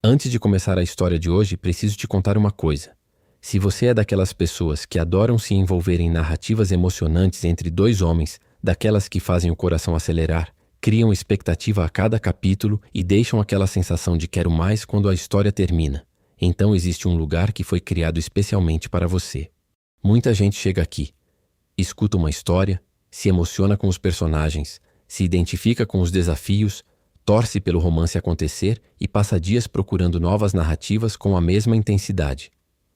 Antes de começar a história de hoje, preciso te contar uma coisa. Se você é daquelas pessoas que adoram se envolver em narrativas emocionantes entre dois homens, daquelas que fazem o coração acelerar, criam expectativa a cada capítulo e deixam aquela sensação de quero mais quando a história termina, então existe um lugar que foi criado especialmente para você. Muita gente chega aqui, escuta uma história, se emociona com os personagens, se identifica com os desafios, torce pelo romance acontecer e passa dias procurando novas narrativas com a mesma intensidade.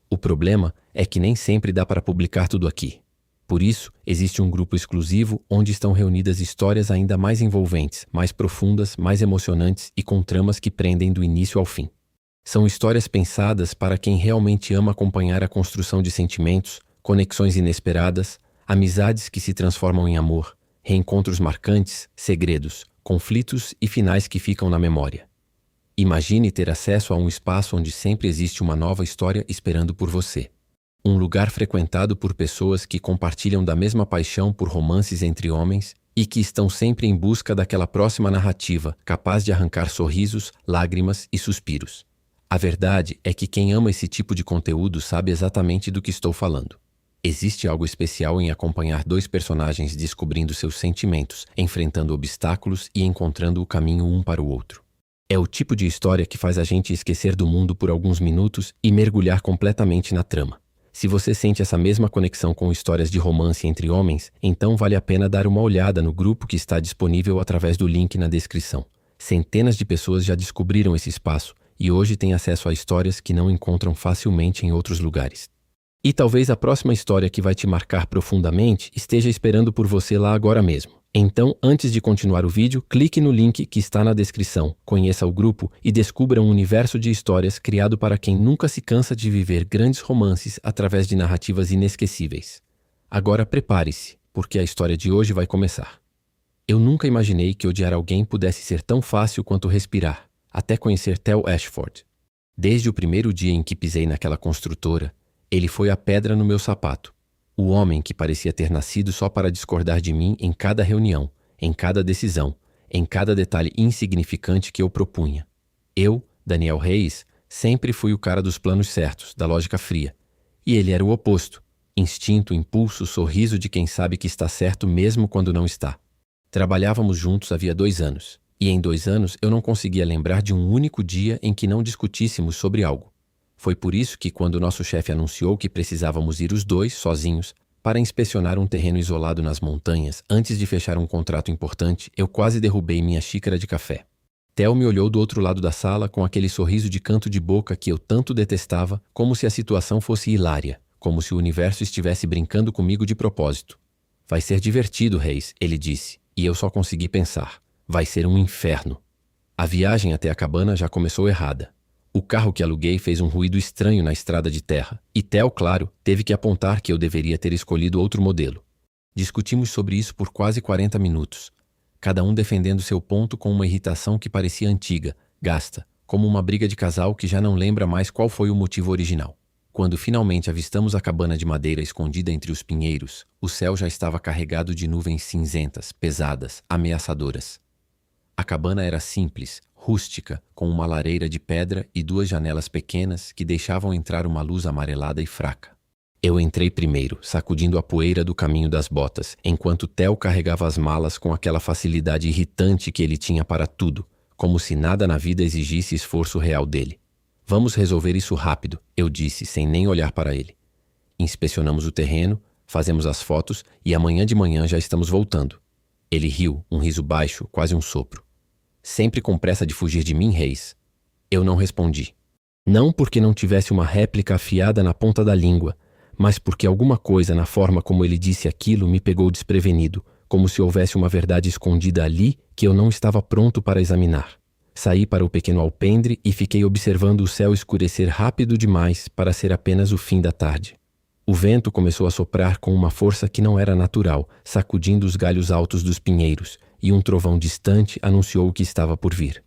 O problema é que nem sempre dá para publicar tudo aqui. Por isso, existe um grupo exclusivo onde estão reunidas histórias ainda mais envolventes, mais profundas, mais emocionantes e com tramas que prendem do início ao fim. São histórias pensadas para quem realmente ama acompanhar a construção de sentimentos, conexões inesperadas, amizades que se transformam em amor, reencontros marcantes, segredos, conflitos e finais que ficam na memória. Imagine ter acesso a um espaço onde sempre existe uma nova história esperando por você. Um lugar frequentado por pessoas que compartilham da mesma paixão por romances entre homens e que estão sempre em busca daquela próxima narrativa capaz de arrancar sorrisos, lágrimas e suspiros. A verdade é que quem ama esse tipo de conteúdo sabe exatamente do que estou falando. Existe algo especial em acompanhar dois personagens descobrindo seus sentimentos, enfrentando obstáculos e encontrando o caminho um para o outro. É o tipo de história que faz a gente esquecer do mundo por alguns minutos e mergulhar completamente na trama. Se você sente essa mesma conexão com histórias de romance entre homens, então vale a pena dar uma olhada no grupo que está disponível através do link na descrição. Centenas de pessoas já descobriram esse espaço e hoje têm acesso a histórias que não encontram facilmente em outros lugares. E talvez a próxima história que vai te marcar profundamente esteja esperando por você lá agora mesmo. Então, antes de continuar o vídeo, clique no link que está na descrição, conheça o grupo e descubra um universo de histórias criado para quem nunca se cansa de viver grandes romances através de narrativas inesquecíveis. Agora prepare-se, porque a história de hoje vai começar. Eu nunca imaginei que odiar alguém pudesse ser tão fácil quanto respirar, até conhecer Theo Ashford. Desde o primeiro dia em que pisei naquela construtora, ele foi a pedra no meu sapato. O homem que parecia ter nascido só para discordar de mim em cada reunião, em cada decisão, em cada detalhe insignificante que eu propunha. Eu, Daniel Reis, sempre fui o cara dos planos certos, da lógica fria. E ele era o oposto. Instinto, impulso, sorriso de quem sabe que está certo mesmo quando não está. Trabalhávamos juntos havia 2 anos. E em 2 anos eu não conseguia lembrar de um único dia em que não discutíssemos sobre algo. Foi por isso que quando nosso chefe anunciou que precisávamos ir os dois, sozinhos, para inspecionar um terreno isolado nas montanhas, antes de fechar um contrato importante, eu quase derrubei minha xícara de café. Theo me olhou do outro lado da sala com aquele sorriso de canto de boca que eu tanto detestava, como se a situação fosse hilária, como se o universo estivesse brincando comigo de propósito. Vai ser divertido, Reis, ele disse, e eu só consegui pensar. Vai ser um inferno. A viagem até a cabana já começou errada. O carro que aluguei fez um ruído estranho na estrada de terra, e Theo, claro, teve que apontar que eu deveria ter escolhido outro modelo. Discutimos sobre isso por quase 40 minutos, cada um defendendo seu ponto com uma irritação que parecia antiga, gasta, como uma briga de casal que já não lembra mais qual foi o motivo original. Quando finalmente avistamos a cabana de madeira escondida entre os pinheiros, o céu já estava carregado de nuvens cinzentas, pesadas, ameaçadoras. A cabana era simples, rústica, com uma lareira de pedra e 2 janelas pequenas que deixavam entrar uma luz amarelada e fraca. Eu entrei primeiro, sacudindo a poeira do caminho das botas, enquanto Theo carregava as malas com aquela facilidade irritante que ele tinha para tudo, como se nada na vida exigisse esforço real dele. Vamos resolver isso rápido, eu disse, sem nem olhar para ele. Inspecionamos o terreno, fazemos as fotos e amanhã de manhã já estamos voltando. Ele riu, um riso baixo, quase um sopro. Sempre com pressa de fugir de mim, Reis? Eu não respondi. Não porque não tivesse uma réplica afiada na ponta da língua, mas porque alguma coisa na forma como ele disse aquilo me pegou desprevenido, como se houvesse uma verdade escondida ali que eu não estava pronto para examinar. Saí para o pequeno alpendre e fiquei observando o céu escurecer rápido demais para ser apenas o fim da tarde. O vento começou a soprar com uma força que não era natural, sacudindo os galhos altos dos pinheiros, e um trovão distante anunciou o que estava por vir.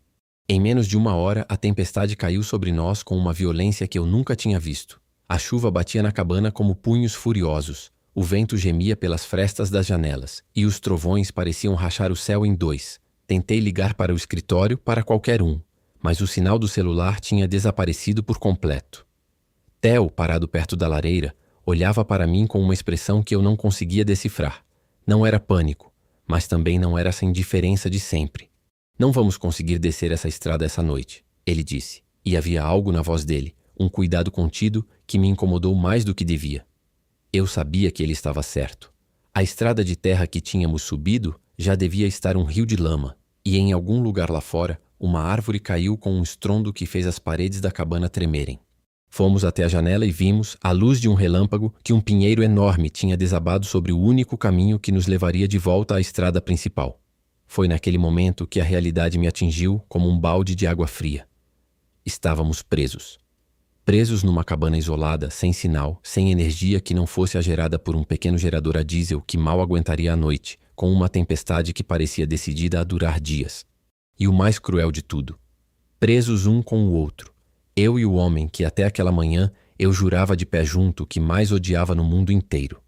Em menos de 1 hora, a tempestade caiu sobre nós com uma violência que eu nunca tinha visto. A chuva batia na cabana como punhos furiosos, o vento gemia pelas frestas das janelas, e os trovões pareciam rachar o céu em 2. Tentei ligar para o escritório, para qualquer um, mas o sinal do celular tinha desaparecido por completo. Theo, parado perto da lareira, olhava para mim com uma expressão que eu não conseguia decifrar. Não era pânico, mas também não era essa indiferença de sempre. Não vamos conseguir descer essa estrada essa noite, ele disse, e havia algo na voz dele, um cuidado contido que me incomodou mais do que devia. Eu sabia que ele estava certo. A estrada de terra que tínhamos subido já devia estar um rio de lama, e em algum lugar lá fora, uma árvore caiu com um estrondo que fez as paredes da cabana tremerem. Fomos até a janela e vimos, à luz de um relâmpago, que um pinheiro enorme tinha desabado sobre o único caminho que nos levaria de volta à estrada principal. Foi naquele momento que a realidade me atingiu como um balde de água fria. Estávamos presos. Presos numa cabana isolada, sem sinal, sem energia que não fosse a gerada por um pequeno gerador a diesel que mal aguentaria a noite, com uma tempestade que parecia decidida a durar dias. E o mais cruel de tudo, presos um com o outro. Eu e o homem que até aquela manhã eu jurava de pé junto que mais odiava no mundo inteiro.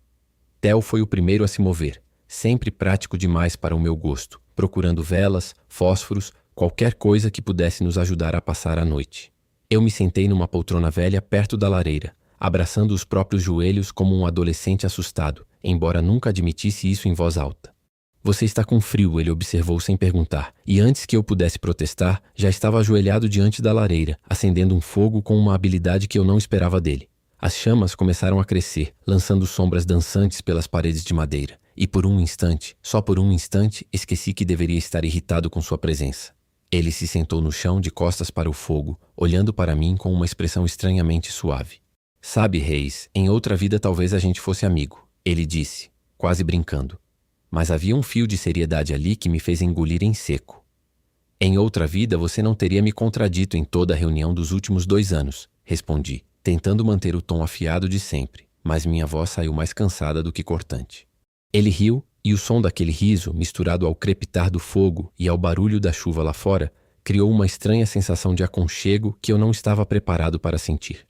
Theo foi o primeiro a se mover, sempre prático demais para o meu gosto, procurando velas, fósforos, qualquer coisa que pudesse nos ajudar a passar a noite. Eu me sentei numa poltrona velha perto da lareira, abraçando os próprios joelhos como um adolescente assustado, embora nunca admitisse isso em voz alta. Você está com frio, ele observou sem perguntar, e antes que eu pudesse protestar, já estava ajoelhado diante da lareira, acendendo um fogo com uma habilidade que eu não esperava dele. As chamas começaram a crescer, lançando sombras dançantes pelas paredes de madeira, e por um instante, só por um instante, esqueci que deveria estar irritado com sua presença. Ele se sentou no chão de costas para o fogo, olhando para mim com uma expressão estranhamente suave. Sabe, Reis, em outra vida talvez a gente fosse amigo, ele disse, quase brincando. Mas havia um fio de seriedade ali que me fez engolir em seco. Em outra vida você não teria me contradito em toda a reunião dos últimos 2 anos, respondi, tentando manter o tom afiado de sempre, mas minha voz saiu mais cansada do que cortante. Ele riu, e o som daquele riso, misturado ao crepitar do fogo e ao barulho da chuva lá fora, criou uma estranha sensação de aconchego que eu não estava preparado para sentir.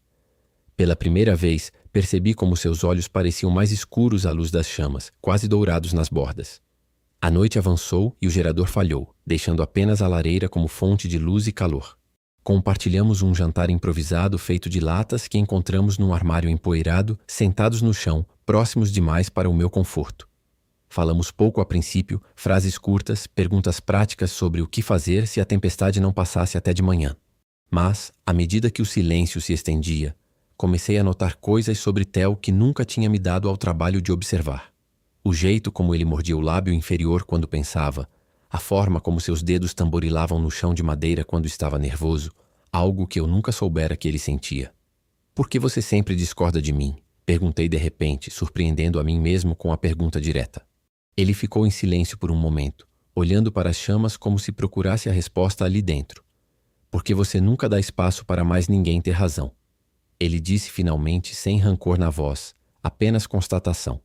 Pela primeira vez, percebi como seus olhos pareciam mais escuros à luz das chamas, quase dourados nas bordas. A noite avançou e o gerador falhou, deixando apenas a lareira como fonte de luz e calor. Compartilhamos um jantar improvisado feito de latas que encontramos num armário empoeirado, sentados no chão, próximos demais para o meu conforto. Falamos pouco a princípio, frases curtas, perguntas práticas sobre o que fazer se a tempestade não passasse até de manhã. Mas, à medida que o silêncio se estendia, comecei a notar coisas sobre Theo que nunca tinha me dado ao trabalho de observar. O jeito como ele mordia o lábio inferior quando pensava, a forma como seus dedos tamborilavam no chão de madeira quando estava nervoso, algo que eu nunca soubera que ele sentia. Por que você sempre discorda de mim? Perguntei de repente, surpreendendo a mim mesmo com a pergunta direta. Ele ficou em silêncio por um momento, olhando para as chamas como se procurasse a resposta ali dentro. Porque você nunca dá espaço para mais ninguém ter razão. Ele disse finalmente, sem rancor na voz, apenas constatação.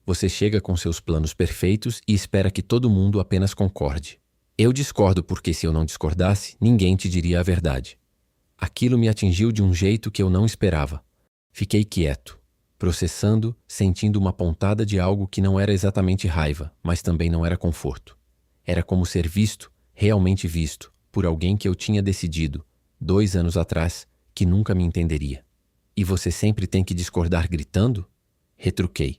Você chega com seus planos perfeitos e espera que todo mundo apenas concorde. Eu discordo porque se eu não discordasse, ninguém te diria a verdade. Aquilo me atingiu de um jeito que eu não esperava. Fiquei quieto, processando, sentindo uma pontada de algo que não era exatamente raiva, mas também não era conforto. Era como ser visto, realmente visto, por alguém que eu tinha decidido, 2 anos atrás, que nunca me entenderia. E você sempre tem que discordar gritando? Retruquei,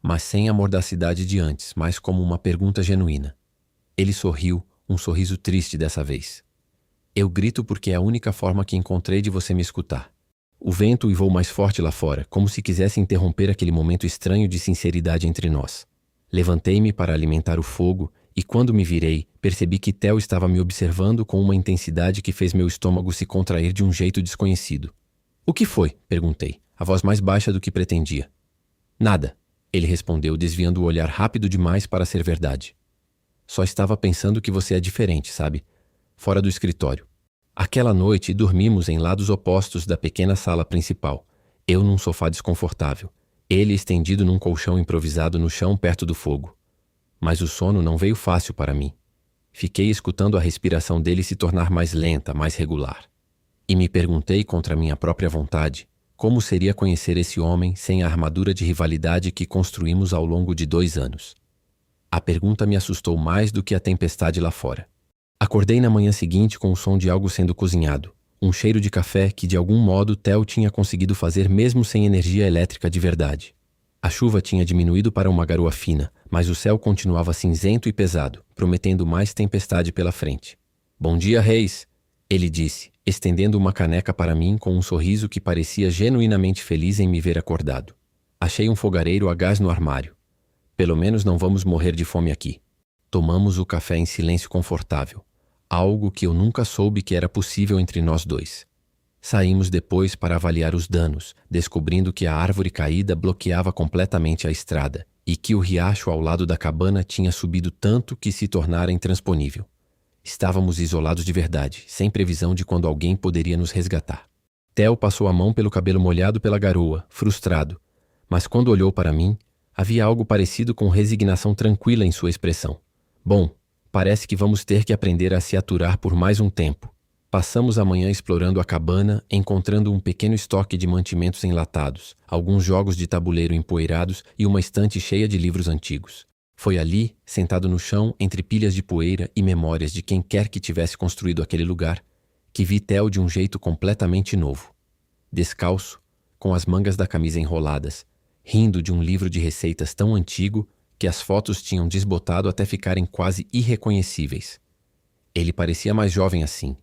mas sem a mordacidade de antes, mas como uma pergunta genuína. Ele sorriu, um sorriso triste dessa vez. Eu grito porque é a única forma que encontrei de você me escutar. O vento uivou mais forte lá fora, como se quisesse interromper aquele momento estranho de sinceridade entre nós. Levantei-me para alimentar o fogo e, quando me virei, percebi que Theo estava me observando com uma intensidade que fez meu estômago se contrair de um jeito desconhecido. O que foi? Perguntei, a voz mais baixa do que pretendia. Nada, ele respondeu, desviando o olhar rápido demais para ser verdade. Só estava pensando que você é diferente, sabe? Fora do escritório. Aquela noite dormimos em lados opostos da pequena sala principal. Eu num sofá desconfortável, ele estendido num colchão improvisado no chão perto do fogo. Mas o sono não veio fácil para mim. Fiquei escutando a respiração dele se tornar mais lenta, mais regular. E me perguntei contra minha própria vontade, como seria conhecer esse homem sem a armadura de rivalidade que construímos ao longo de 2 anos. A pergunta me assustou mais do que a tempestade lá fora. Acordei na manhã seguinte com o som de algo sendo cozinhado, um cheiro de café que de algum modo Theo tinha conseguido fazer mesmo sem energia elétrica de verdade. A chuva tinha diminuído para uma garoa fina, mas o céu continuava cinzento e pesado, prometendo mais tempestade pela frente. Bom dia, Reis, ele disse, estendendo uma caneca para mim com um sorriso que parecia genuinamente feliz em me ver acordado. Achei um fogareiro a gás no armário. Pelo menos não vamos morrer de fome aqui. Tomamos o café em silêncio confortável, algo que eu nunca soube que era possível entre nós dois. Saímos depois para avaliar os danos, descobrindo que a árvore caída bloqueava completamente a estrada e que o riacho ao lado da cabana tinha subido tanto que se tornara intransponível. Estávamos isolados de verdade, sem previsão de quando alguém poderia nos resgatar. Theo passou a mão pelo cabelo molhado pela garoa, frustrado, mas quando olhou para mim, havia algo parecido com resignação tranquila em sua expressão. Bom, parece que vamos ter que aprender a se aturar por mais um tempo. Passamos a manhã explorando a cabana, encontrando um pequeno estoque de mantimentos enlatados, alguns jogos de tabuleiro empoeirados e uma estante cheia de livros antigos. Foi ali, sentado no chão, entre pilhas de poeira e memórias de quem quer que tivesse construído aquele lugar, que vi Theo de um jeito completamente novo. Descalço, com as mangas da camisa enroladas, rindo de um livro de receitas tão antigo que as fotos tinham desbotado até ficarem quase irreconhecíveis. Ele parecia mais jovem assim,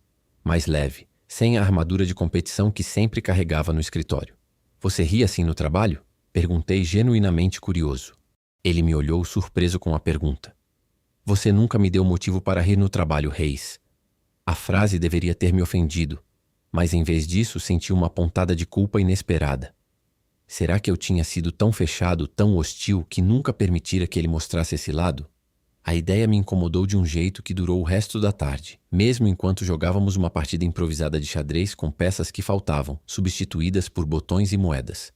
mais leve, sem a armadura de competição que sempre carregava no escritório. Você ri assim no trabalho? Perguntei genuinamente curioso. Ele me olhou surpreso com a pergunta. Você nunca me deu motivo para rir no trabalho, Reis. A frase deveria ter me ofendido, mas em vez disso senti uma pontada de culpa inesperada. Será que eu tinha sido tão fechado, tão hostil, que nunca permitira que ele mostrasse esse lado? A ideia me incomodou de um jeito que durou o resto da tarde, mesmo enquanto jogávamos uma partida improvisada de xadrez com peças que faltavam, substituídas por botões e moedas.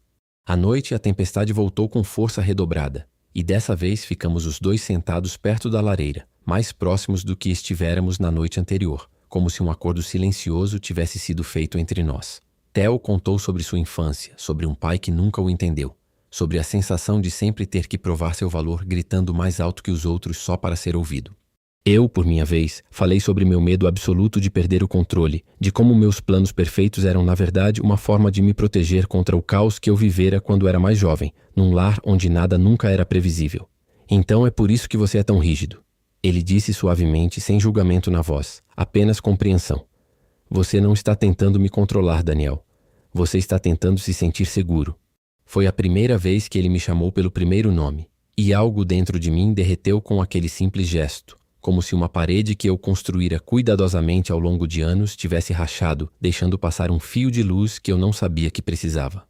À noite, a tempestade voltou com força redobrada, e dessa vez ficamos os dois sentados perto da lareira, mais próximos do que estivéramos na noite anterior, como se um acordo silencioso tivesse sido feito entre nós. Theo contou sobre sua infância, sobre um pai que nunca o entendeu, sobre a sensação de sempre ter que provar seu valor gritando mais alto que os outros só para ser ouvido. Eu, por minha vez, falei sobre meu medo absoluto de perder o controle, de como meus planos perfeitos eram na verdade uma forma de me proteger contra o caos que eu vivera quando era mais jovem, num lar onde nada nunca era previsível. Então é por isso que você é tão rígido. Ele disse suavemente, sem julgamento na voz, apenas compreensão. Você não está tentando me controlar, Daniel. Você está tentando se sentir seguro. Foi a primeira vez que ele me chamou pelo primeiro nome, e algo dentro de mim derreteu com aquele simples gesto, como se uma parede que eu construíra cuidadosamente ao longo de anos tivesse rachado, deixando passar um fio de luz que eu não sabia que precisava.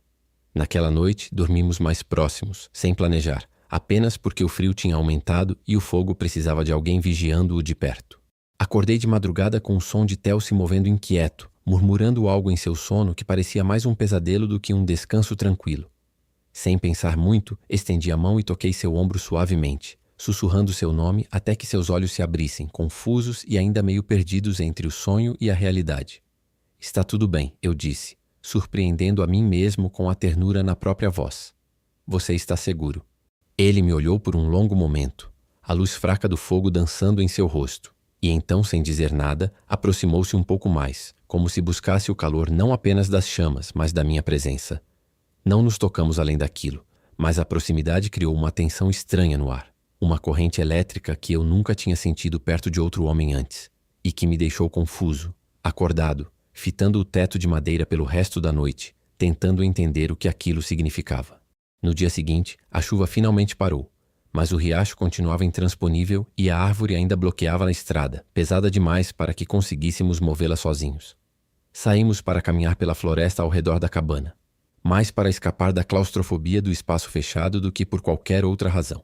Naquela noite, dormimos mais próximos, sem planejar, apenas porque o frio tinha aumentado e o fogo precisava de alguém vigiando-o de perto. Acordei de madrugada com o som de Theo se movendo inquieto, murmurando algo em seu sono que parecia mais um pesadelo do que um descanso tranquilo. Sem pensar muito, estendi a mão e toquei seu ombro suavemente, sussurrando seu nome até que seus olhos se abrissem, confusos e ainda meio perdidos entre o sonho e a realidade. Está tudo bem, eu disse, surpreendendo a mim mesmo com a ternura na própria voz. Você está seguro. Ele me olhou por um longo momento, a luz fraca do fogo dançando em seu rosto, e então, sem dizer nada, aproximou-se um pouco mais, como se buscasse o calor não apenas das chamas, mas da minha presença. Não nos tocamos além daquilo, mas a proximidade criou uma tensão estranha no ar, uma corrente elétrica que eu nunca tinha sentido perto de outro homem antes, e que me deixou confuso, acordado, fitando o teto de madeira pelo resto da noite, tentando entender o que aquilo significava. No dia seguinte, a chuva finalmente parou, mas o riacho continuava intransponível e a árvore ainda bloqueava a estrada, pesada demais para que conseguíssemos movê-la sozinhos. Saímos para caminhar pela floresta ao redor da cabana, mais para escapar da claustrofobia do espaço fechado do que por qualquer outra razão.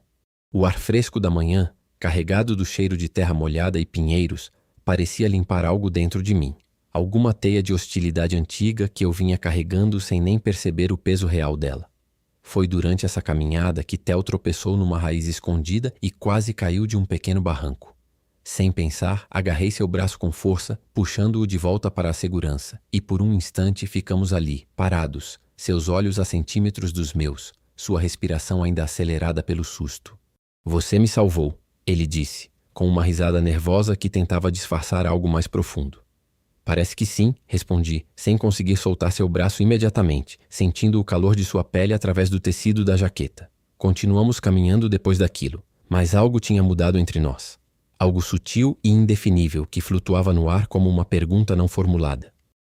O ar fresco da manhã, carregado do cheiro de terra molhada e pinheiros, parecia limpar algo dentro de mim, alguma teia de hostilidade antiga que eu vinha carregando sem nem perceber o peso real dela. Foi durante essa caminhada que Theo tropeçou numa raiz escondida e quase caiu de um pequeno barranco. Sem pensar, agarrei seu braço com força, puxando-o de volta para a segurança, e por um instante ficamos ali, parados, seus olhos a centímetros dos meus, sua respiração ainda acelerada pelo susto. Você me salvou, ele disse, com uma risada nervosa que tentava disfarçar algo mais profundo. Parece que sim, respondi, sem conseguir soltar seu braço imediatamente, sentindo o calor de sua pele através do tecido da jaqueta. Continuamos caminhando depois daquilo, mas algo tinha mudado entre nós. Algo sutil e indefinível que flutuava no ar como uma pergunta não formulada.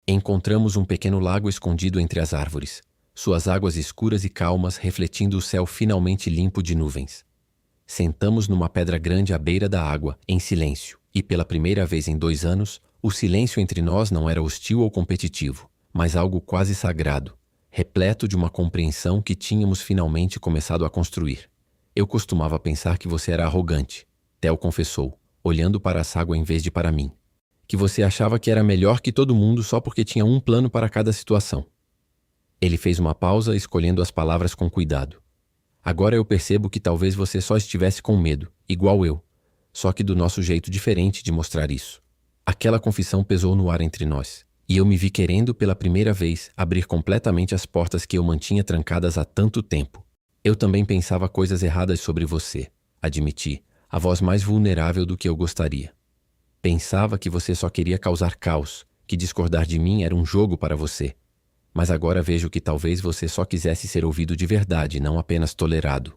Encontramos um pequeno lago escondido entre as árvores, suas águas escuras e calmas refletindo o céu finalmente limpo de nuvens. Sentamos numa pedra grande à beira da água, em silêncio, e pela primeira vez em 2 anos, o silêncio entre nós não era hostil ou competitivo, mas algo quase sagrado, repleto de uma compreensão que tínhamos finalmente começado a construir. Eu costumava pensar que você era arrogante, Theo confessou, olhando para a Ságua em vez de para mim. Que você achava que era melhor que todo mundo só porque tinha um plano para cada situação. Ele fez uma pausa, escolhendo as palavras com cuidado. Agora eu percebo que talvez você só estivesse com medo, igual eu, só que do nosso jeito diferente de mostrar isso. Aquela confissão pesou no ar entre nós, e eu me vi querendo pela primeira vez abrir completamente as portas que eu mantinha trancadas há tanto tempo. Eu também pensava coisas erradas sobre você, admiti, a voz mais vulnerável do que eu gostaria. Pensava que você só queria causar caos, que discordar de mim era um jogo para você. Mas agora vejo que talvez você só quisesse ser ouvido de verdade, não apenas tolerado.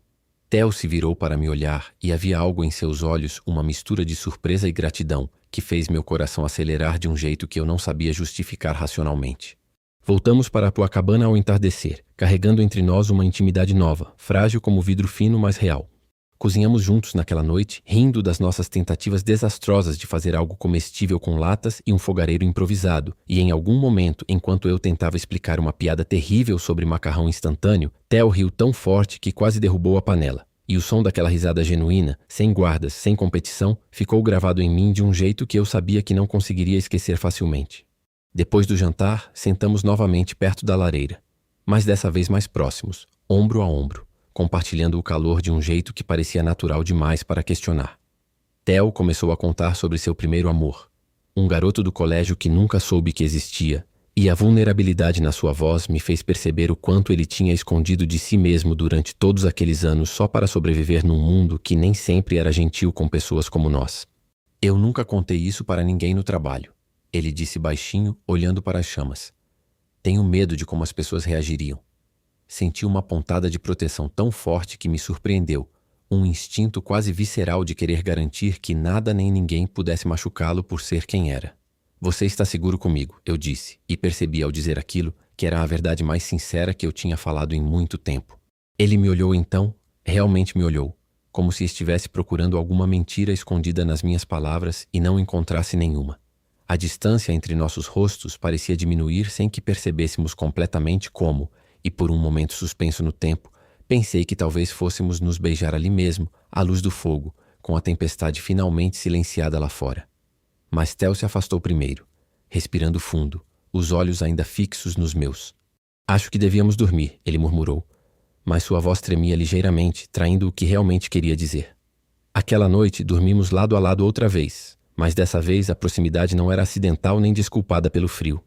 Theo se virou para me olhar e havia algo em seus olhos, uma mistura de surpresa e gratidão, que fez meu coração acelerar de um jeito que eu não sabia justificar racionalmente. Voltamos para a tua cabana ao entardecer, carregando entre nós uma intimidade nova, frágil como vidro fino, mas real. Cozinhamos juntos naquela noite, rindo das nossas tentativas desastrosas de fazer algo comestível com latas e um fogareiro improvisado, e em algum momento, enquanto eu tentava explicar uma piada terrível sobre macarrão instantâneo, Theo riu tão forte que quase derrubou a panela. E o som daquela risada genuína, sem guardas, sem competição, ficou gravado em mim de um jeito que eu sabia que não conseguiria esquecer facilmente. Depois do jantar, sentamos novamente perto da lareira, mas dessa vez mais próximos, ombro a ombro, compartilhando o calor de um jeito que parecia natural demais para questionar. Theo começou a contar sobre seu primeiro amor, um garoto do colégio que nunca soube que existia, e a vulnerabilidade na sua voz me fez perceber o quanto ele tinha escondido de si mesmo durante todos aqueles anos só para sobreviver num mundo que nem sempre era gentil com pessoas como nós. Eu nunca contei isso para ninguém no trabalho, ele disse baixinho, olhando para as chamas. Tenho medo de como as pessoas reagiriam. Senti uma pontada de proteção tão forte que me surpreendeu, um instinto quase visceral de querer garantir que nada nem ninguém pudesse machucá-lo por ser quem era. Você está seguro comigo, eu disse, e percebi ao dizer aquilo que era a verdade mais sincera que eu tinha falado em muito tempo. Ele me olhou então, realmente me olhou, como se estivesse procurando alguma mentira escondida nas minhas palavras e não encontrasse nenhuma. A distância entre nossos rostos parecia diminuir sem que percebêssemos completamente como, e por um momento suspenso no tempo, pensei que talvez fôssemos nos beijar ali mesmo, à luz do fogo, com a tempestade finalmente silenciada lá fora. Mas Theo se afastou primeiro, respirando fundo, os olhos ainda fixos nos meus. Acho que devíamos dormir, ele murmurou, mas sua voz tremia ligeiramente, traindo o que realmente queria dizer. Aquela noite dormimos lado a lado outra vez, mas dessa vez a proximidade não era acidental nem desculpada pelo frio.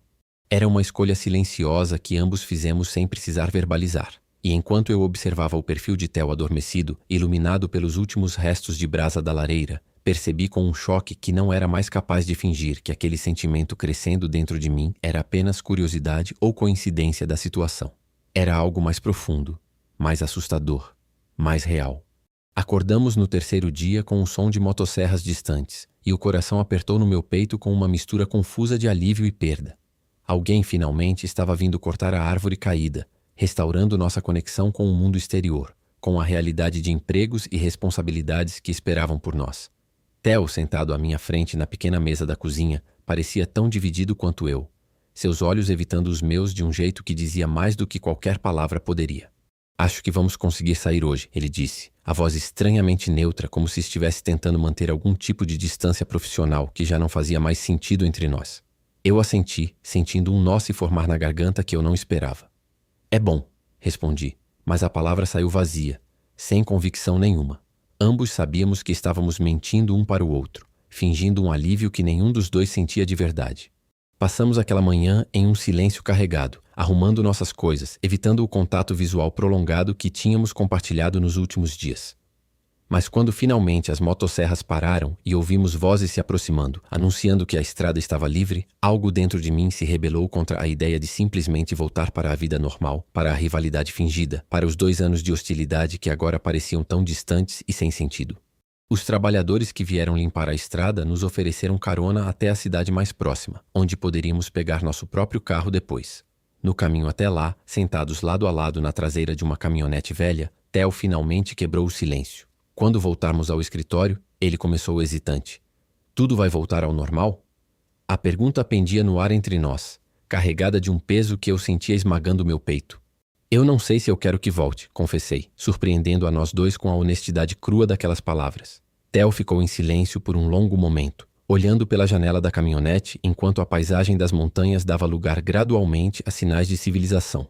Era uma escolha silenciosa que ambos fizemos sem precisar verbalizar. E enquanto eu observava o perfil de Theo adormecido, iluminado pelos últimos restos de brasa da lareira, percebi com um choque que não era mais capaz de fingir que aquele sentimento crescendo dentro de mim era apenas curiosidade ou coincidência da situação. Era algo mais profundo, mais assustador, mais real. Acordamos no terceiro dia com o som de motosserras distantes, e o coração apertou no meu peito com uma mistura confusa de alívio e perda. Alguém finalmente estava vindo cortar a árvore caída, restaurando nossa conexão com o mundo exterior, com a realidade de empregos e responsabilidades que esperavam por nós. Theo, sentado à minha frente na pequena mesa da cozinha, parecia tão dividido quanto eu, seus olhos evitando os meus de um jeito que dizia mais do que qualquer palavra poderia. Acho que vamos conseguir sair hoje, ele disse, a voz estranhamente neutra, como se estivesse tentando manter algum tipo de distância profissional que já não fazia mais sentido entre nós. Eu assenti, sentindo um nó se formar na garganta que eu não esperava. É bom, respondi, mas a palavra saiu vazia, sem convicção nenhuma. Ambos sabíamos que estávamos mentindo um para o outro, fingindo um alívio que nenhum dos dois sentia de verdade. Passamos aquela manhã em um silêncio carregado, arrumando nossas coisas, evitando o contato visual prolongado que tínhamos compartilhado nos últimos dias. Mas quando finalmente as motosserras pararam e ouvimos vozes se aproximando, anunciando que a estrada estava livre, algo dentro de mim se rebelou contra a ideia de simplesmente voltar para a vida normal, para a rivalidade fingida, para os 2 anos de hostilidade que agora pareciam tão distantes e sem sentido. Os trabalhadores que vieram limpar a estrada nos ofereceram carona até a cidade mais próxima, onde poderíamos pegar nosso próprio carro depois. No caminho até lá, sentados lado a lado na traseira de uma caminhonete velha, Theo finalmente quebrou o silêncio. Quando voltarmos ao escritório, ele começou hesitante. Tudo vai voltar ao normal? A pergunta pendia no ar entre nós, carregada de um peso que eu sentia esmagando meu peito. Eu não sei se eu quero que volte, confessei, surpreendendo a nós dois com a honestidade crua daquelas palavras. Theo ficou em silêncio por um longo momento, olhando pela janela da caminhonete enquanto a paisagem das montanhas dava lugar gradualmente a sinais de civilização.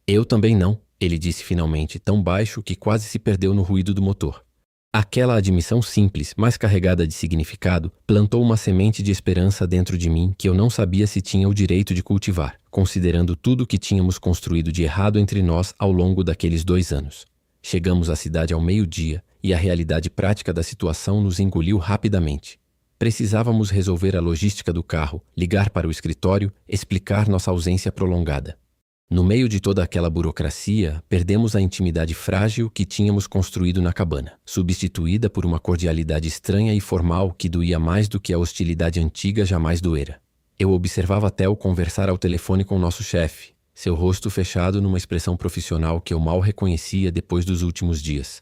Eu também não, ele disse finalmente, tão baixo que quase se perdeu no ruído do motor. Aquela admissão simples, mas carregada de significado, plantou uma semente de esperança dentro de mim que eu não sabia se tinha o direito de cultivar, considerando tudo o que tínhamos construído de errado entre nós ao longo daqueles 2 anos. Chegamos à cidade ao meio-dia e a realidade prática da situação nos engoliu rapidamente. Precisávamos resolver a logística do carro, ligar para o escritório, explicar nossa ausência prolongada. No meio de toda aquela burocracia, perdemos a intimidade frágil que tínhamos construído na cabana, substituída por uma cordialidade estranha e formal que doía mais do que a hostilidade antiga jamais doera. Eu observava Theo conversar ao telefone com nosso chefe, seu rosto fechado numa expressão profissional que eu mal reconhecia depois dos últimos dias.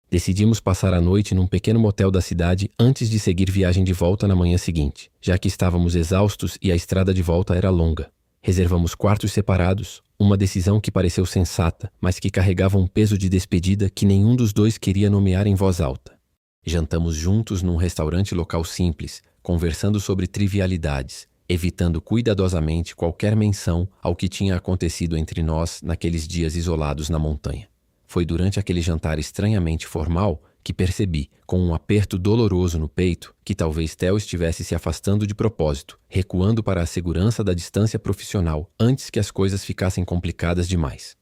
Decidimos passar a noite num pequeno motel da cidade antes de seguir viagem de volta na manhã seguinte, já que estávamos exaustos e a estrada de volta era longa. Reservamos quartos separados, uma decisão que pareceu sensata, mas que carregava um peso de despedida que nenhum dos dois queria nomear em voz alta. Jantamos juntos num restaurante local simples, conversando sobre trivialidades, evitando cuidadosamente qualquer menção ao que tinha acontecido entre nós naqueles dias isolados na montanha. Foi durante aquele jantar estranhamente formal que percebi, com um aperto doloroso no peito, que talvez Theo estivesse se afastando de propósito, recuando para a segurança da distância profissional antes que as coisas ficassem complicadas demais.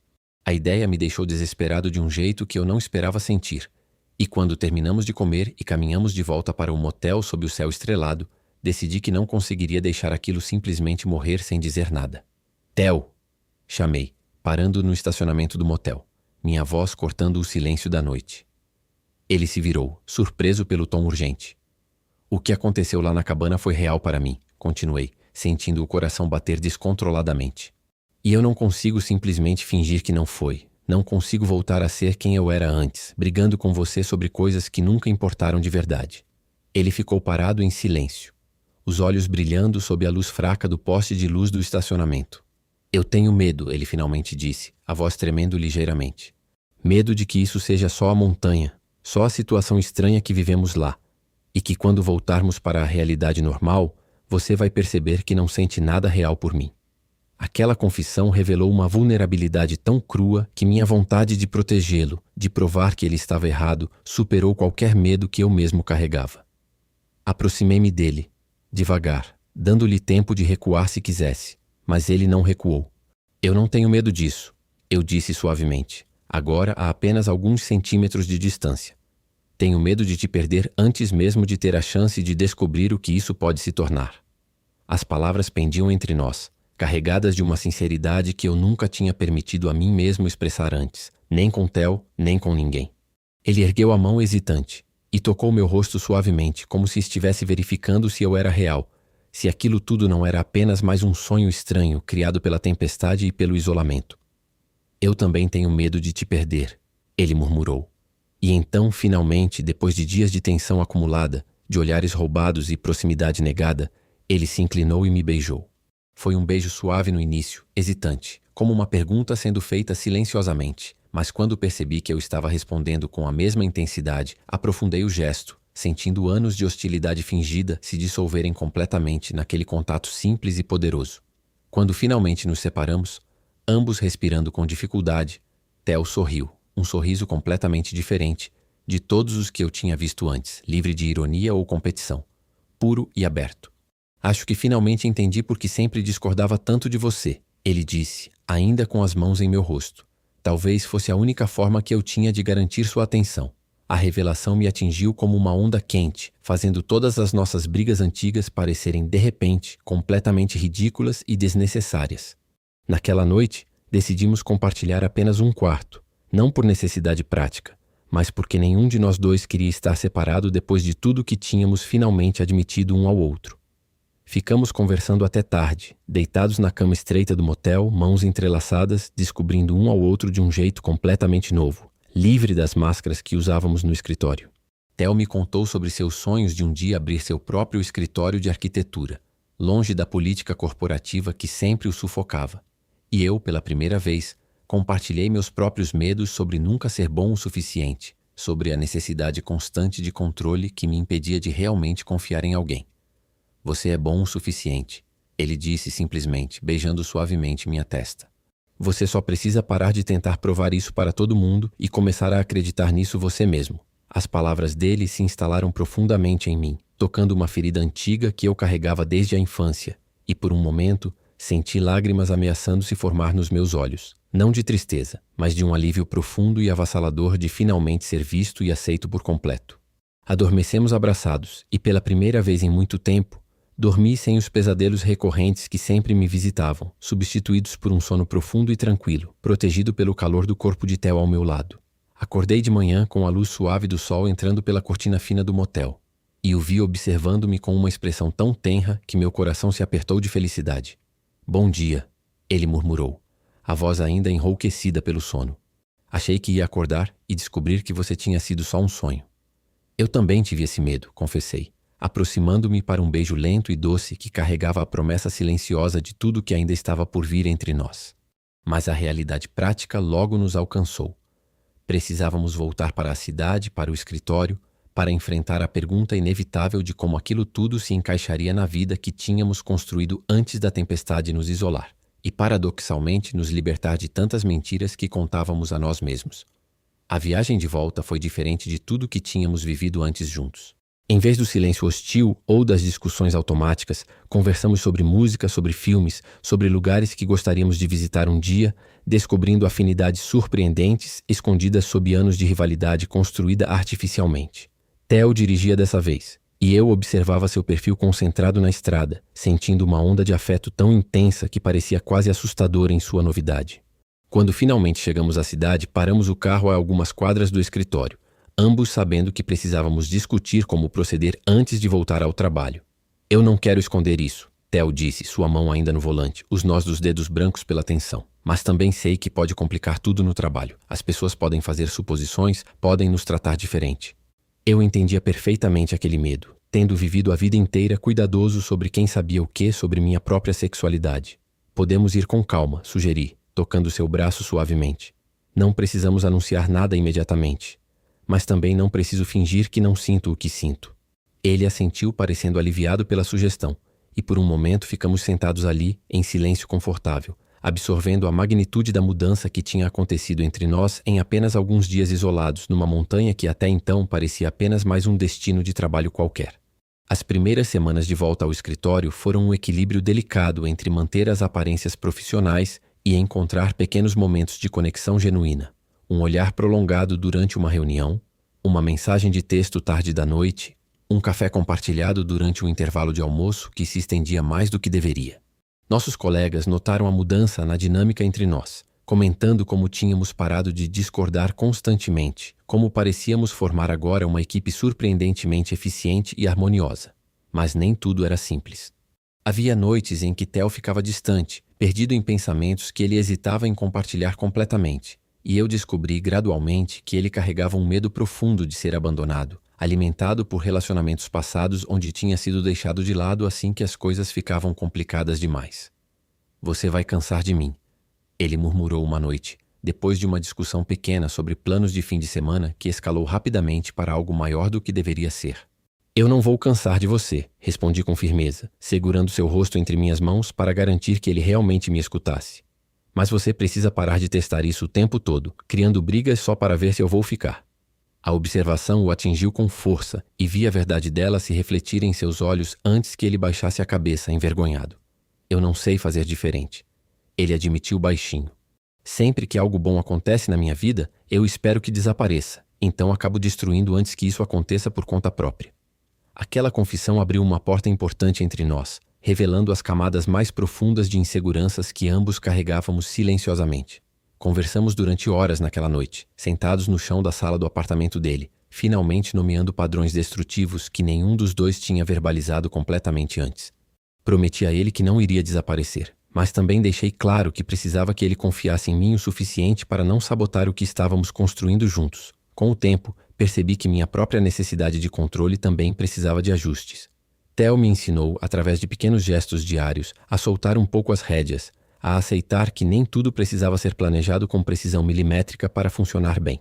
A ideia me deixou desesperado de um jeito que eu não esperava sentir, e quando terminamos de comer e caminhamos de volta para o motel sob o céu estrelado, decidi que não conseguiria deixar aquilo simplesmente morrer sem dizer nada. Theo! Chamei, parando no estacionamento do motel, minha voz cortando o silêncio da noite. Ele se virou, surpreso pelo tom urgente. O que aconteceu lá na cabana foi real para mim, continuei, sentindo o coração bater descontroladamente. E eu não consigo simplesmente fingir que não foi. Não consigo voltar a ser quem eu era antes, brigando com você sobre coisas que nunca importaram de verdade. Ele ficou parado em silêncio, os olhos brilhando sob a luz fraca do poste de luz do estacionamento. Eu tenho medo, ele finalmente disse, a voz tremendo ligeiramente. Medo de que isso seja só a montanha, só a situação estranha que vivemos lá, e que quando voltarmos para a realidade normal, você vai perceber que não sente nada real por mim. Aquela confissão revelou uma vulnerabilidade tão crua que minha vontade de protegê-lo, de provar que ele estava errado, superou qualquer medo que eu mesmo carregava. Aproximei-me dele, devagar, dando-lhe tempo de recuar se quisesse, mas ele não recuou. Eu não tenho medo disso, eu disse suavemente, agora a apenas alguns centímetros de distância. Tenho medo de te perder antes mesmo de ter a chance de descobrir o que isso pode se tornar. As palavras pendiam entre nós, carregadas de uma sinceridade que eu nunca tinha permitido a mim mesmo expressar antes, nem com Theo, nem com ninguém. Ele ergueu a mão hesitante e tocou meu rosto suavemente, como se estivesse verificando se eu era real, se aquilo tudo não era apenas mais um sonho estranho criado pela tempestade e pelo isolamento. Eu também tenho medo de te perder, ele murmurou. E então, finalmente, depois de dias de tensão acumulada, de olhares roubados e proximidade negada, ele se inclinou e me beijou. Foi um beijo suave no início, hesitante, como uma pergunta sendo feita silenciosamente, mas quando percebi que eu estava respondendo com a mesma intensidade, aprofundei o gesto, sentindo anos de hostilidade fingida se dissolverem completamente naquele contato simples e poderoso. Quando finalmente nos separamos, ambos respirando com dificuldade, Theo sorriu, um sorriso completamente diferente de todos os que eu tinha visto antes, livre de ironia ou competição, puro e aberto. Acho que finalmente entendi por que sempre discordava tanto de você, ele disse, ainda com as mãos em meu rosto. Talvez fosse a única forma que eu tinha de garantir sua atenção. A revelação me atingiu como uma onda quente, fazendo todas as nossas brigas antigas parecerem, de repente, completamente ridículas e desnecessárias. Naquela noite, decidimos compartilhar apenas um quarto, não por necessidade prática, mas porque nenhum de nós dois queria estar separado depois de tudo que tínhamos finalmente admitido um ao outro. Ficamos conversando até tarde, deitados na cama estreita do motel, mãos entrelaçadas, descobrindo um ao outro de um jeito completamente novo, livre das máscaras que usávamos no escritório. Theo me contou sobre seus sonhos de um dia abrir seu próprio escritório de arquitetura, longe da política corporativa que sempre o sufocava. E eu, pela primeira vez, compartilhei meus próprios medos sobre nunca ser bom o suficiente, sobre a necessidade constante de controle que me impedia de realmente confiar em alguém. Você é bom o suficiente, ele disse simplesmente, beijando suavemente minha testa. Você só precisa parar de tentar provar isso para todo mundo e começar a acreditar nisso você mesmo. As palavras dele se instalaram profundamente em mim, tocando uma ferida antiga que eu carregava desde a infância, e por um momento senti lágrimas ameaçando se formar nos meus olhos, não de tristeza, mas de um alívio profundo e avassalador de finalmente ser visto e aceito por completo. Adormecemos abraçados e, pela primeira vez em muito tempo, dormi sem os pesadelos recorrentes que sempre me visitavam, substituídos por um sono profundo e tranquilo, protegido pelo calor do corpo de Theo ao meu lado. Acordei de manhã com a luz suave do sol entrando pela cortina fina do motel, e o vi observando-me com uma expressão tão tenra que meu coração se apertou de felicidade. Bom dia, ele murmurou, a voz ainda enrouquecida pelo sono. Achei que ia acordar e descobrir que você tinha sido só um sonho. Eu também tive esse medo, confessei, aproximando-me para um beijo lento e doce que carregava a promessa silenciosa de tudo que ainda estava por vir entre nós. Mas a realidade prática logo nos alcançou. Precisávamos voltar para a cidade, para o escritório, para enfrentar a pergunta inevitável de como aquilo tudo se encaixaria na vida que tínhamos construído antes da tempestade nos isolar, e paradoxalmente nos libertar de tantas mentiras que contávamos a nós mesmos. A viagem de volta foi diferente de tudo que tínhamos vivido antes juntos. Em vez do silêncio hostil ou das discussões automáticas, conversamos sobre música, sobre filmes, sobre lugares que gostaríamos de visitar um dia, descobrindo afinidades surpreendentes escondidas sob anos de rivalidade construída artificialmente. Theo dirigia dessa vez, e eu observava seu perfil concentrado na estrada, sentindo uma onda de afeto tão intensa que parecia quase assustadora em sua novidade. Quando finalmente chegamos à cidade, paramos o carro a algumas quadras do escritório, ambos sabendo que precisávamos discutir como proceder antes de voltar ao trabalho. Eu não quero esconder isso, Theo disse, sua mão ainda no volante, os nós dos dedos brancos pela tensão. Mas também sei que pode complicar tudo no trabalho. As pessoas podem fazer suposições, podem nos tratar diferente. Eu entendia perfeitamente aquele medo, tendo vivido a vida inteira cuidadoso sobre quem sabia o que sobre minha própria sexualidade. Podemos ir com calma, sugeri, tocando seu braço suavemente. Não precisamos anunciar nada imediatamente. Mas também não preciso fingir que não sinto o que sinto. Ele assentiu, parecendo aliviado pela sugestão, e por um momento ficamos sentados ali, em silêncio confortável, absorvendo a magnitude da mudança que tinha acontecido entre nós em apenas alguns dias isolados numa montanha que até então parecia apenas mais um destino de trabalho qualquer. As primeiras semanas de volta ao escritório foram um equilíbrio delicado entre manter as aparências profissionais e encontrar pequenos momentos de conexão genuína. Um olhar prolongado durante uma reunião, uma mensagem de texto tarde da noite, um café compartilhado durante um intervalo de almoço que se estendia mais do que deveria. Nossos colegas notaram a mudança na dinâmica entre nós, comentando como tínhamos parado de discordar constantemente, como parecíamos formar agora uma equipe surpreendentemente eficiente e harmoniosa. Mas nem tudo era simples. Havia noites em que Theo ficava distante, perdido em pensamentos que ele hesitava em compartilhar completamente. E eu descobri gradualmente que ele carregava um medo profundo de ser abandonado, alimentado por relacionamentos passados onde tinha sido deixado de lado assim que as coisas ficavam complicadas demais. Você vai cansar de mim, ele murmurou uma noite, depois de uma discussão pequena sobre planos de fim de semana que escalou rapidamente para algo maior do que deveria ser. Eu não vou cansar de você, respondi com firmeza, segurando seu rosto entre minhas mãos para garantir que ele realmente me escutasse. Mas você precisa parar de testar isso o tempo todo, criando brigas só para ver se eu vou ficar. A observação o atingiu com força e vi a verdade dela se refletir em seus olhos antes que ele baixasse a cabeça, envergonhado. Eu não sei fazer diferente. Ele admitiu baixinho. Sempre que algo bom acontece na minha vida, eu espero que desapareça, Então acabo destruindo antes que isso aconteça por conta própria. Aquela confissão abriu uma porta importante entre nós, revelando as camadas mais profundas de inseguranças que ambos carregávamos silenciosamente. Conversamos durante horas naquela noite, sentados no chão da sala do apartamento dele, finalmente nomeando padrões destrutivos que nenhum dos dois tinha verbalizado completamente antes. Prometi a ele que não iria desaparecer, mas também deixei claro que precisava que ele confiasse em mim o suficiente para não sabotar o que estávamos construindo juntos. Com o tempo, percebi que minha própria necessidade de controle também precisava de ajustes. Theo me ensinou, através de pequenos gestos diários, a soltar um pouco as rédeas, a aceitar que nem tudo precisava ser planejado com precisão milimétrica para funcionar bem.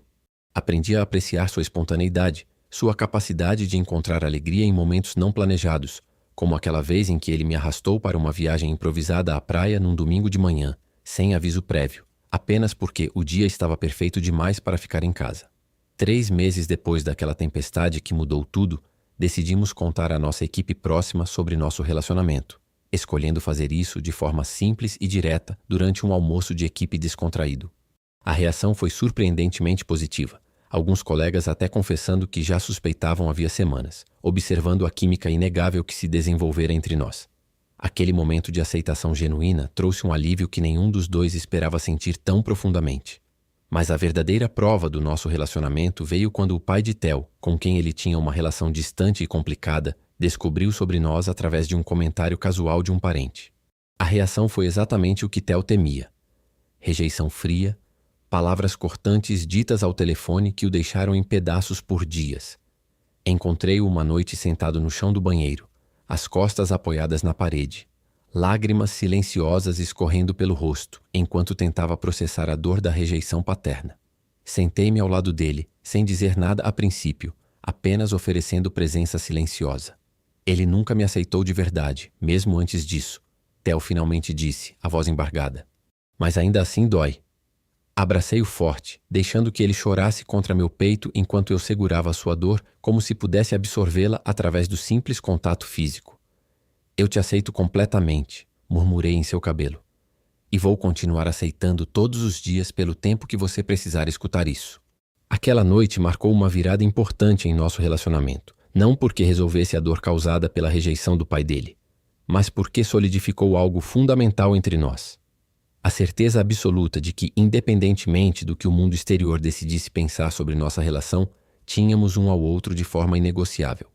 Aprendi a apreciar sua espontaneidade, sua capacidade de encontrar alegria em momentos não planejados, como aquela vez em que ele me arrastou para uma viagem improvisada à praia num domingo de manhã, sem aviso prévio, apenas porque o dia estava perfeito demais para ficar em casa. 3 meses depois daquela tempestade que mudou tudo, decidimos contar à nossa equipe próxima sobre nosso relacionamento, escolhendo fazer isso de forma simples e direta durante um almoço de equipe descontraído. A reação foi surpreendentemente positiva, alguns colegas até confessando que já suspeitavam havia semanas, observando a química inegável que se desenvolvera entre nós. Aquele momento de aceitação genuína trouxe um alívio que nenhum dos dois esperava sentir tão profundamente. Mas a verdadeira prova do nosso relacionamento veio quando o pai de Theo, com quem ele tinha uma relação distante e complicada, descobriu sobre nós através de um comentário casual de um parente. A reação foi exatamente o que Theo temia. Rejeição fria, palavras cortantes ditas ao telefone que o deixaram em pedaços por dias. Encontrei-o uma noite sentado no chão do banheiro, as costas apoiadas na parede, lágrimas silenciosas escorrendo pelo rosto, enquanto tentava processar a dor da rejeição paterna. Sentei-me ao lado dele, sem dizer nada a princípio, apenas oferecendo presença silenciosa. Ele nunca me aceitou de verdade, mesmo antes disso. Theo finalmente disse, a voz embargada. Mas ainda assim dói. Abracei-o forte, deixando que ele chorasse contra meu peito enquanto eu segurava sua dor como se pudesse absorvê-la através do simples contato físico. Eu te aceito completamente, murmurei em seu cabelo. E vou continuar aceitando todos os dias pelo tempo que você precisar escutar isso. Aquela noite marcou uma virada importante em nosso relacionamento, não porque resolvesse a dor causada pela rejeição do pai dele, mas porque solidificou algo fundamental entre nós. A certeza absoluta de que, independentemente do que o mundo exterior decidisse pensar sobre nossa relação, tínhamos um ao outro de forma inegociável.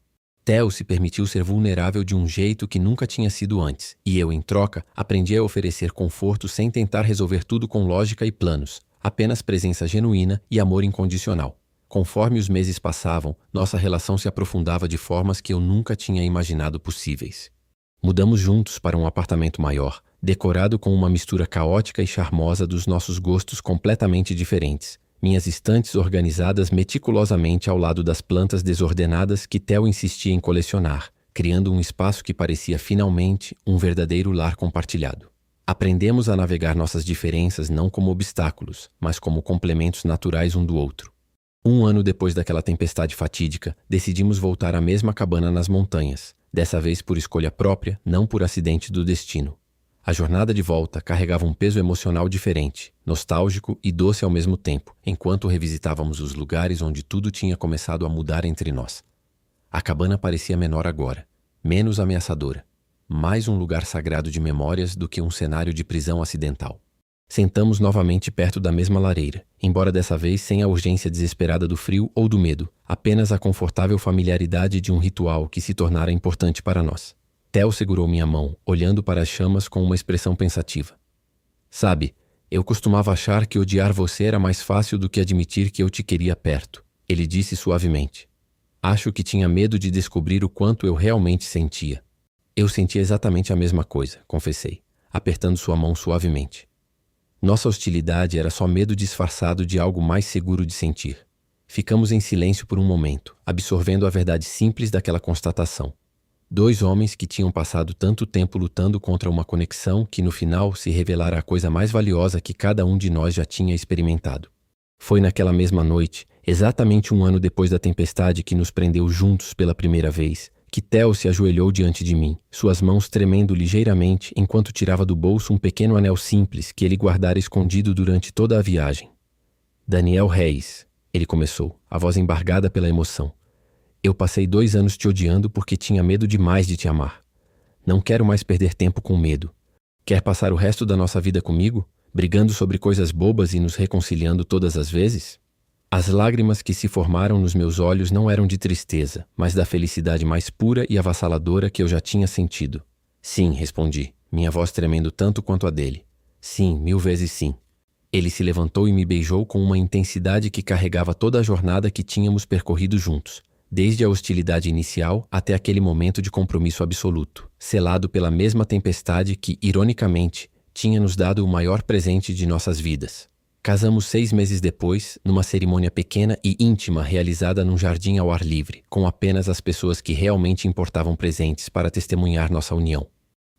Theo se permitiu ser vulnerável de um jeito que nunca tinha sido antes, e eu, em troca, aprendi a oferecer conforto sem tentar resolver tudo com lógica e planos, apenas presença genuína e amor incondicional. Conforme os meses passavam, nossa relação se aprofundava de formas que eu nunca tinha imaginado possíveis. Mudamos juntos para um apartamento maior, decorado com uma mistura caótica e charmosa dos nossos gostos completamente diferentes. Minhas estantes organizadas meticulosamente ao lado das plantas desordenadas que Theo insistia em colecionar, criando um espaço que parecia finalmente um verdadeiro lar compartilhado. Aprendemos a navegar nossas diferenças não como obstáculos, mas como complementos naturais um do outro. 1 ano depois daquela tempestade fatídica, decidimos voltar à mesma cabana nas montanhas, dessa vez por escolha própria, não por acidente do destino. A jornada de volta carregava um peso emocional diferente, nostálgico e doce ao mesmo tempo, enquanto revisitávamos os lugares onde tudo tinha começado a mudar entre nós. A cabana parecia menor agora, menos ameaçadora, mais um lugar sagrado de memórias do que um cenário de prisão acidental. Sentamos novamente perto da mesma lareira, embora dessa vez sem a urgência desesperada do frio ou do medo, apenas a confortável familiaridade de um ritual que se tornara importante para nós. Theo segurou minha mão, olhando para as chamas com uma expressão pensativa. Sabe, eu costumava achar que odiar você era mais fácil do que admitir que eu te queria perto, ele disse suavemente. Acho que tinha medo de descobrir o quanto eu realmente sentia. Eu sentia exatamente a mesma coisa, confessei, apertando sua mão suavemente. Nossa hostilidade era só medo disfarçado de algo mais seguro de sentir. Ficamos em silêncio por um momento, absorvendo a verdade simples daquela constatação. 2 homens que tinham passado tanto tempo lutando contra uma conexão que no final se revelara a coisa mais valiosa que cada um de nós já tinha experimentado. Foi naquela mesma noite, exatamente 1 ano depois da tempestade que nos prendeu juntos pela primeira vez, que Theo se ajoelhou diante de mim, suas mãos tremendo ligeiramente enquanto tirava do bolso um pequeno anel simples que ele guardara escondido durante toda a viagem. Daniel Reis, Ele começou, a voz embargada pela emoção. Eu passei 2 anos te odiando porque tinha medo demais de te amar. Não quero mais perder tempo com medo. Quer passar o resto da nossa vida comigo, brigando sobre coisas bobas e nos reconciliando todas as vezes? As lágrimas que se formaram nos meus olhos não eram de tristeza, mas da felicidade mais pura e avassaladora que eu já tinha sentido. Sim, respondi, minha voz tremendo tanto quanto a dele. Sim, 1000 vezes sim. Ele se levantou e me beijou com uma intensidade que carregava toda a jornada que tínhamos percorrido juntos, desde a hostilidade inicial até aquele momento de compromisso absoluto, selado pela mesma tempestade que, ironicamente, tinha nos dado o maior presente de nossas vidas. Casamos 6 meses depois, numa cerimônia pequena e íntima realizada num jardim ao ar livre, com apenas as pessoas que realmente importavam presentes para testemunhar nossa união.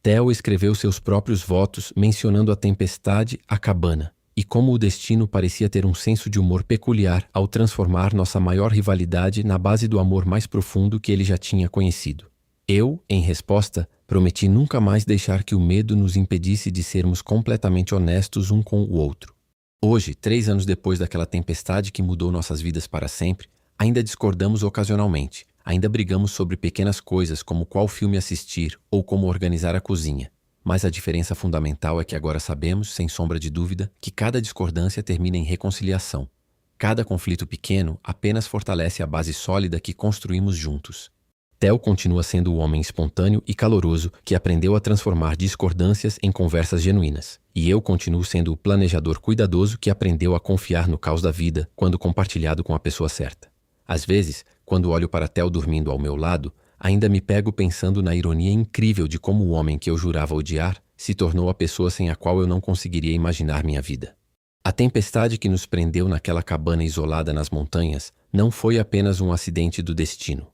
Theo escreveu seus próprios votos mencionando a tempestade, a cabana, e como o destino parecia ter um senso de humor peculiar ao transformar nossa maior rivalidade na base do amor mais profundo que ele já tinha conhecido. Eu, em resposta, prometi nunca mais deixar que o medo nos impedisse de sermos completamente honestos um com o outro. Hoje, 3 anos depois daquela tempestade que mudou nossas vidas para sempre, ainda discordamos ocasionalmente, ainda brigamos sobre pequenas coisas como qual filme assistir ou como organizar a cozinha. Mas a diferença fundamental é que agora sabemos, sem sombra de dúvida, que cada discordância termina em reconciliação. Cada conflito pequeno apenas fortalece a base sólida que construímos juntos. Theo continua sendo o homem espontâneo e caloroso que aprendeu a transformar discordâncias em conversas genuínas. E eu continuo sendo o planejador cuidadoso que aprendeu a confiar no caos da vida quando compartilhado com a pessoa certa. Às vezes, quando olho para Theo dormindo ao meu lado, ainda me pego pensando na ironia incrível de como o homem que eu jurava odiar se tornou a pessoa sem a qual eu não conseguiria imaginar minha vida. A tempestade que nos prendeu naquela cabana isolada nas montanhas não foi apenas um acidente do destino.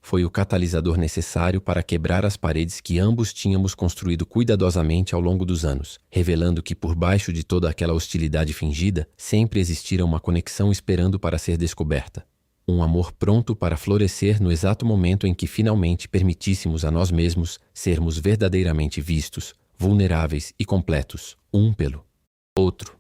Foi o catalisador necessário para quebrar as paredes que ambos tínhamos construído cuidadosamente ao longo dos anos, revelando que por baixo de toda aquela hostilidade fingida, sempre existira uma conexão esperando para ser descoberta. Um amor pronto para florescer no exato momento em que finalmente permitíssemos a nós mesmos sermos verdadeiramente vistos, vulneráveis e completos, um pelo outro.